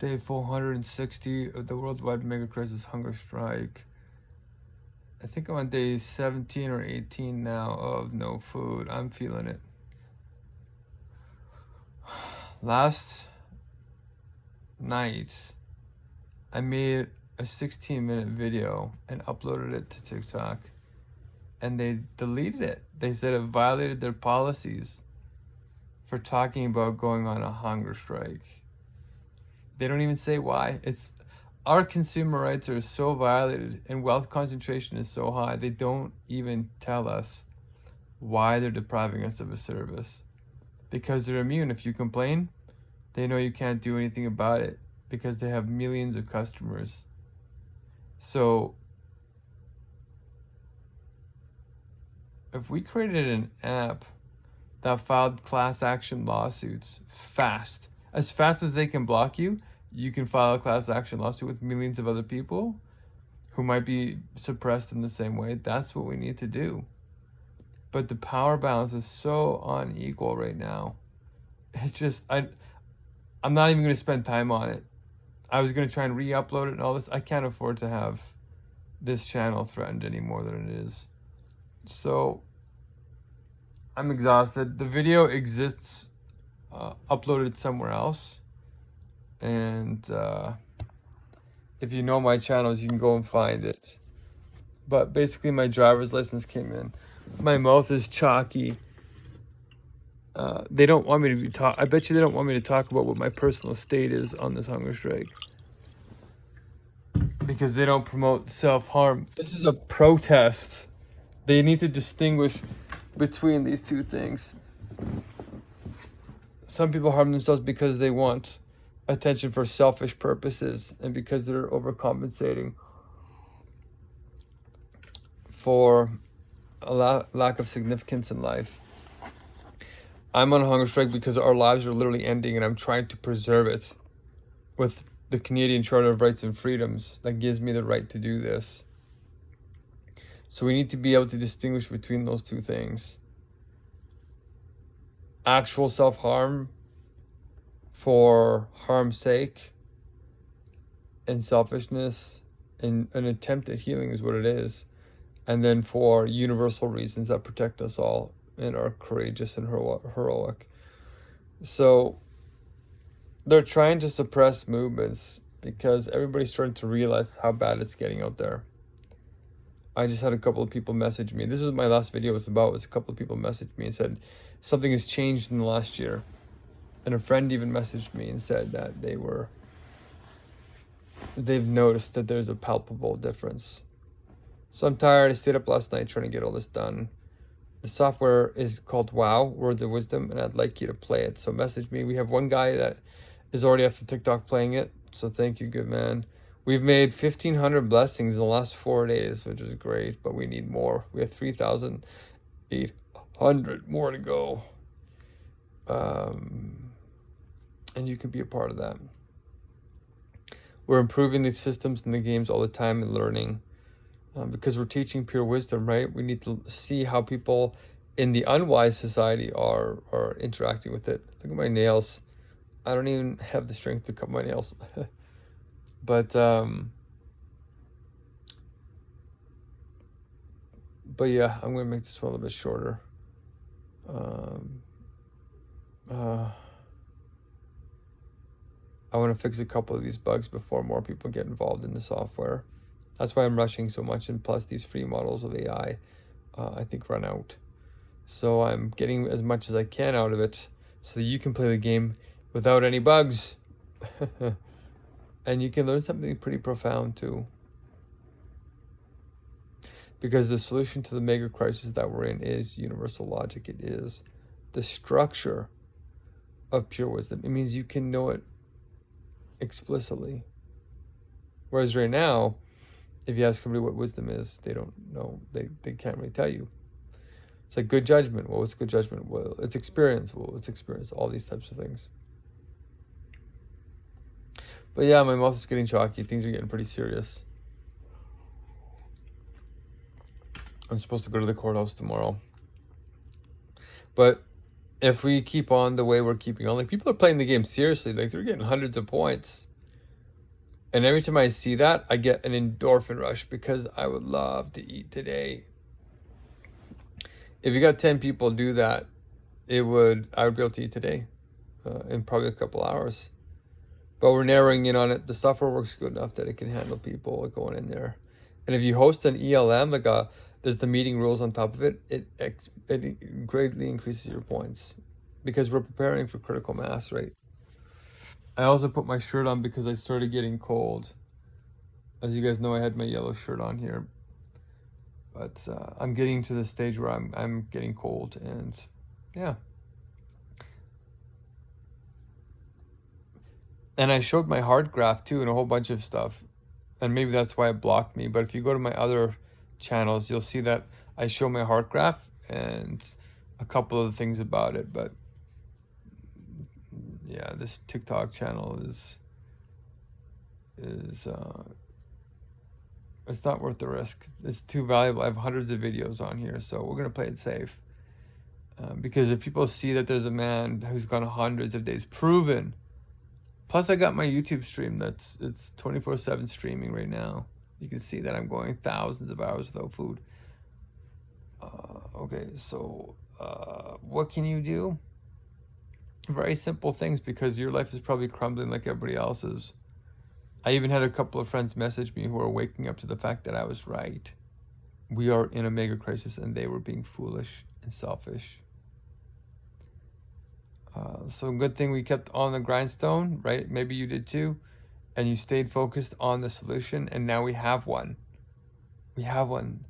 Day 460 of the worldwide Megacrisis Hungerstrike. I think I'm on day 17 or 18 now of no food. I'm feeling it. Last night, I made a 16-minute video and uploaded it to TikTok, and they deleted it. They said it violated their policies for talking about going on a hunger strike. They don't even say why. It's our consumer rights are so violated and wealth concentration is so high, they don't even tell us why they're depriving us of a service. Because they're immune. If you complain, they know you can't do anything about it because they have millions of customers. So if we created an app that filed class action lawsuits as fast as they can block you, you can file a class action lawsuit with millions of other people who might be suppressed in the same way. That's what we need to do. But the power balance is so unequal right now. It's just, I'm not even going to spend time on it. I was going to try and re-upload it and all this. I can't afford to have this channel threatened any more than it is. So I'm exhausted. The video exists uploaded somewhere else. And if you know my channels, you can go and find it. But basically my driver's license came in. My mouth is chalky. They don't want me to I bet you they don't want me to talk about what my personal state is on this hunger strike. Because they don't promote self-harm. This is a protest. They need to distinguish between these two things. Some people harm themselves because they want attention for selfish purposes and because they're overcompensating for a lack of significance in life. I'm on a hunger strike because our lives are literally ending and I'm trying to preserve it with the Canadian Charter of Rights and Freedoms that gives me the right to do this. So we need to be able to distinguish between those two things. Actual self-harm for harm's sake and selfishness and an attempt at healing is what it is. And then for universal reasons that protect us all and are courageous and heroic. So they're trying to suppress movements because everybody's starting to realize how bad it's getting out there. I just had a couple of people message me. This is what my last video was about. Was a couple of people messaged me and said something has changed in the last year. And a friend even messaged me and said that they've noticed that there's a palpable difference. So I'm tired. I stayed up last night trying to get all this done. The software is called WOW, Words of Wisdom, and I'd like you to play it. So message me. We have one guy that is already off of TikTok playing it. So thank you, good man. We've made 1,500 blessings in the last 4 days, which is great, but we need more. We have 3,800 more to go. And you can be a part of that. We're improving the systems and the games all the time and learning because we're teaching pure wisdom, right? We need to see how people in the unwise society are interacting with it. Look at my nails. I don't even have the strength to cut my nails. But yeah, I'm going to make this one a little bit shorter. I want to fix a couple of these bugs before more people get involved in the software. That's why I'm rushing so much, and plus these free models of AI, I think, run out. So I'm getting as much as I can out of it so that you can play the game without any bugs. And you can learn something pretty profound too. Because the solution to the mega crisis that we're in is universal logic. It is the structure of pure wisdom. It means you can know it explicitly. Whereas right now, if you ask somebody what wisdom is, they don't know. They can't really tell you. It's like good judgment. Well, what's good judgment? Well, it's experience. Well, it's experience. All these types of things. But yeah, my mouth is getting chalky. Things are getting pretty serious. I'm supposed to go to the courthouse tomorrow. But if we keep on the way we're keeping on, like, people are playing the game seriously. Like, they're getting hundreds of points. And every time I see that, I get an endorphin rush because I would love to eat today. If you got 10 people do that, I would be able to eat today in probably a couple hours. But we're narrowing in on it. The software works good enough that it can handle people going in there. And if you host an ELM, there's the meeting rules on top of it, it greatly increases your points because we're preparing for critical mass, right? I also put my shirt on because I started getting cold. As you guys know, I had my yellow shirt on here, but I'm getting to the stage where I'm getting cold, and yeah. And I showed my heart graph too and a whole bunch of stuff, and maybe that's why it blocked me. But if you go to my other channels, you'll see that I show my heart graph and a couple of things about it. But yeah, this TikTok channel is it's not worth the risk. It's too valuable. I have hundreds of videos on here, so we're gonna play it safe. Because if people see that there's a man who's gone hundreds of days, proven. Plus, I got my YouTube stream it's 24/7 streaming right now. You can see that I'm going thousands of hours without food. Okay, so what can you do? Very simple things, because your life is probably crumbling like everybody else's. I even had a couple of friends message me who are waking up to the fact that I was right. We are in a mega crisis, and they were being foolish and selfish. So good thing we kept on the grindstone, right? Maybe you did too. And you stayed focused on the solution, and now we have one. We have one.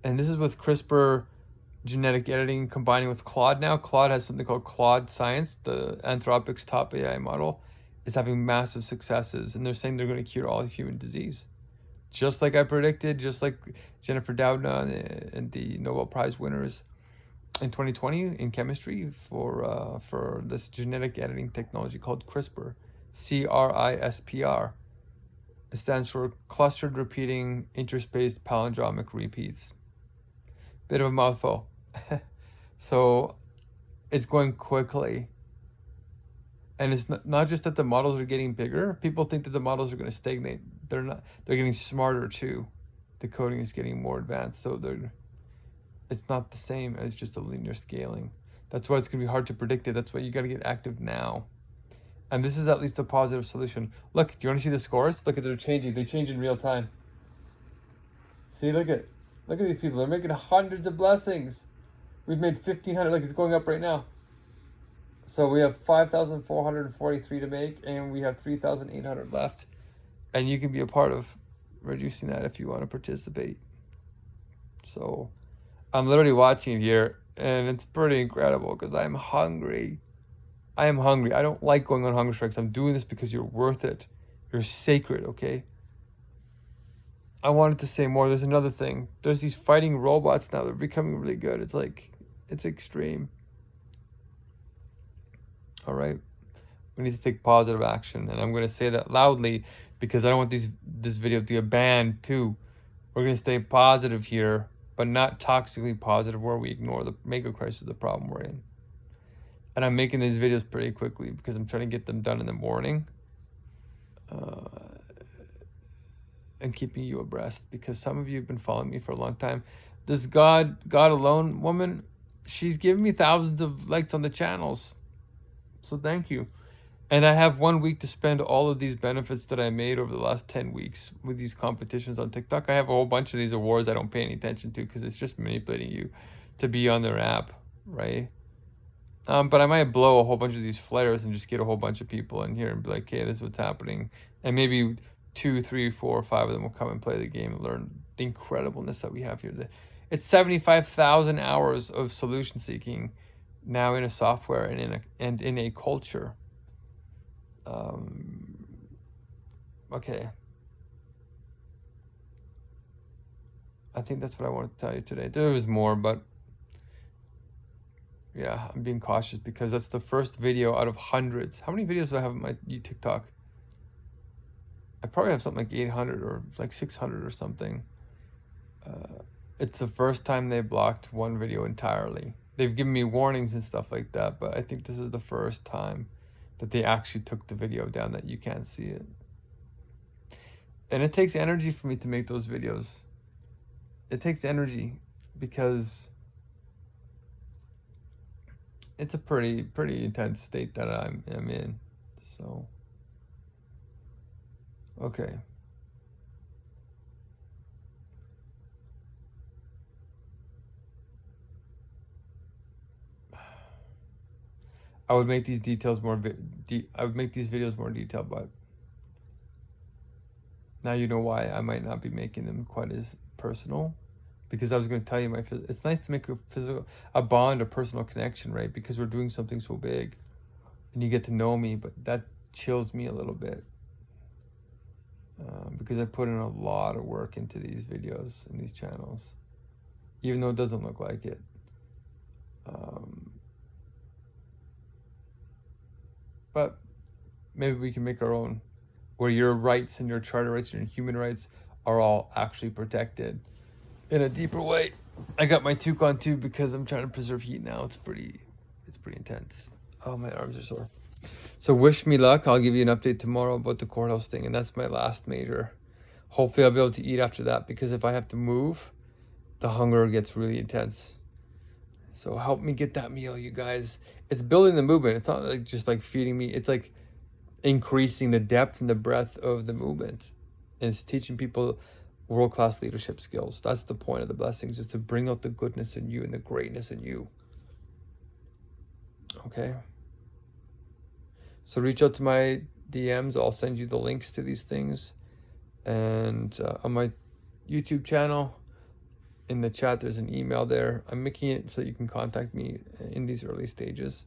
And this is with CRISPR genetic editing combining with Claude now. Claude has something called Claude Science. The Anthropic's top AI model is having massive successes, and they're saying they're going to cure all human disease. Just like I predicted, just like Jennifer Doudna and the Nobel Prize winners in 2020 in chemistry for this genetic editing technology called CRISPR, CRISPR. It stands for clustered repeating interspaced palindromic repeats. Bit of a mouthful. So it's going quickly. And it's not just that the models are getting bigger. People think that the models are going to stagnate. They're not. They're getting smarter too. The coding is getting more advanced. So it's not the same as just a linear scaling. That's why it's going to be hard to predict it. That's why you got to get active now. And this is at least a positive solution. Look, do you want to see the scores? Look at they're changing. They change in real time. See, look at these people. They're making hundreds of blessings. We've made 1,500. Look, it's going up right now. So we have 5,443 to make, and we have 3,800 left. And you can be a part of reducing that if you want to participate. So I'm literally watching it here, and it's pretty incredible because I'm hungry. I am hungry. I don't like going on hunger strikes. I'm doing this because you're worth it. You're sacred, okay? I wanted to say more. There's another thing. There's these fighting robots now. They're becoming really good. It's like, it's extreme. All right? We need to take positive action. And I'm going to say that loudly because I don't want this video to get banned too. We're going to stay positive here, but not toxically positive where we ignore the mega crisis, the problem we're in. And I'm making these videos pretty quickly because I'm trying to get them done in the morning. And keeping you abreast, because some of you have been following me for a long time. This God alone woman, she's given me thousands of likes on the channels. So thank you. And I have 1 week to spend all of these benefits that I made over the last 10 weeks with these competitions on TikTok. I have a whole bunch of these awards I don't pay any attention to because it's just manipulating you to be on their app, right? But I might blow a whole bunch of these flares and just get a whole bunch of people in here and be like, hey, this is what's happening. And maybe 2, 3, 4, 5 of them will come and play the game and learn the incredibleness that we have here. It's 75,000 hours of solution seeking now in a software and in a culture. Okay. I think that's what I wanted to tell you today. There was more, but yeah, I'm being cautious because that's the first video out of hundreds. How many videos do I have on my TikTok? I probably have something like 800 or like 600 or something. It's the first time they blocked one video entirely. They've given me warnings and stuff like that, but I think this is the first time that they actually took the video down that you can't see it. And it takes energy for me to make those videos. It takes energy because it's a pretty intense state that I'm in. So, okay. I would make these details more I would make these videos more detailed, but now you know why I might not be making them quite as personal, because I was going to tell you it's nice to make a bond, a personal connection, right? Because we're doing something so big and you get to know me, but that chills me a little bit, because I put in a lot of work into these videos and these channels, even though it doesn't look like it. But maybe we can make our own, where your rights and your charter rights and your human rights are all actually protected in a deeper way. I got my toque on too because I'm trying to preserve heat now. It's pretty intense. Oh, my arms are sore. So wish me luck. I'll give you an update tomorrow about the courthouse thing, and that's my last major. Hopefully I'll be able to eat after that, because if I have to move, the hunger gets really intense. So help me get that meal, you guys. It's building the movement. It's not like just like feeding me. It's like increasing the depth and the breadth of the movement. And it's teaching people world-class leadership skills. That's the point of the blessings, is to bring out the goodness in you and the greatness in you. Okay? So reach out to my DMs. I'll send you the links to these things. And on my YouTube channel, in the chat, there's an email there. I'm making it so you can contact me in these early stages.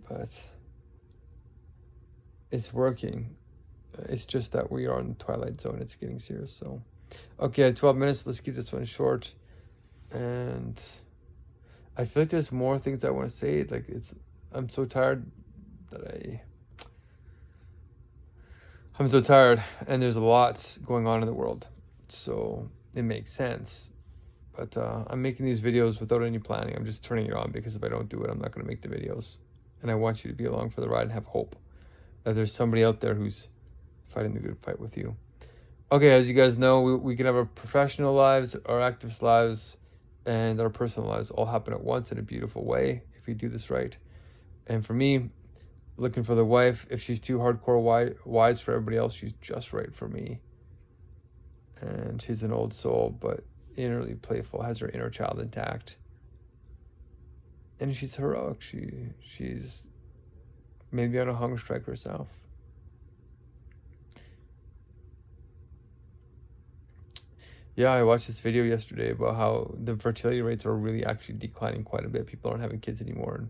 But it's working. It's just that we are in the twilight zone. It's getting serious. So, okay, 12 minutes. Let's keep this one short. And I feel like there's more things I want to say. Like, I'm so tired that I'm so tired, and there's a lot going on in the world. So it makes sense. But I'm making these videos without any planning. I'm just turning it on, because if I don't do it, I'm not going to make the videos. And I want you to be along for the ride and have hope that there's somebody out there who's fighting the good fight with you. Okay, as you guys know, we can have our professional lives, our activist lives, and our personal lives all happen at once in a beautiful way if we do this right. And for me, looking for the wife, if she's too hardcore wise for everybody else, she's just right for me. And she's an old soul, but innerly playful, has her inner child intact. And she's heroic. She's maybe on a hunger strike herself. Yeah, I watched this video yesterday about how the fertility rates are really actually declining quite a bit. People aren't having kids anymore. And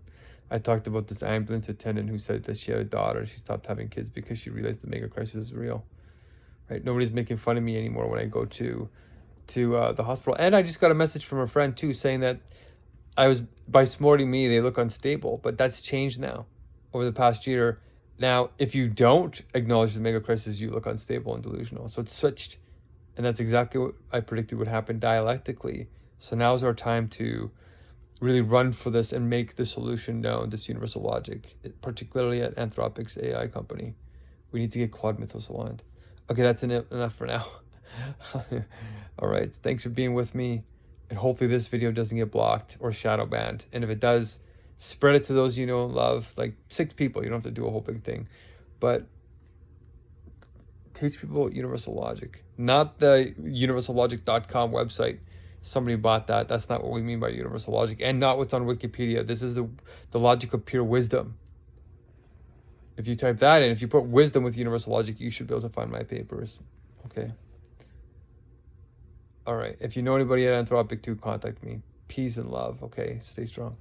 I talked about this ambulance attendant who said that she had a daughter and she stopped having kids because she realized the Megacrisis is real. Right? Nobody's making fun of me anymore when I go to the hospital. And I just got a message from a friend too saying that by snorting me, they look unstable. But that's changed now over the past year. Now, if you don't acknowledge the Megacrisis, you look unstable and delusional. So it's switched. And that's exactly what I predicted would happen dialectically. So now's our time to really run for this and make the solution known, this universal logic, particularly at Anthropic's AI company. We need to get Claude Mythos aligned. Okay, that's enough for now. All right, thanks for being with me. And hopefully this video doesn't get blocked or shadow banned. And if it does, spread it to those you know and love, like 6 people. You don't have to do a whole big thing. But teach people universal logic, not the universallogic.com website. Somebody bought that. That's not what we mean by universal logic, and not what's on Wikipedia. This is the logic of pure wisdom. If you type that in, if you put wisdom with universal logic, you should be able to find my papers. Okay. All right. If you know anybody at Anthropic too, contact me. Peace and love. Okay. Stay strong.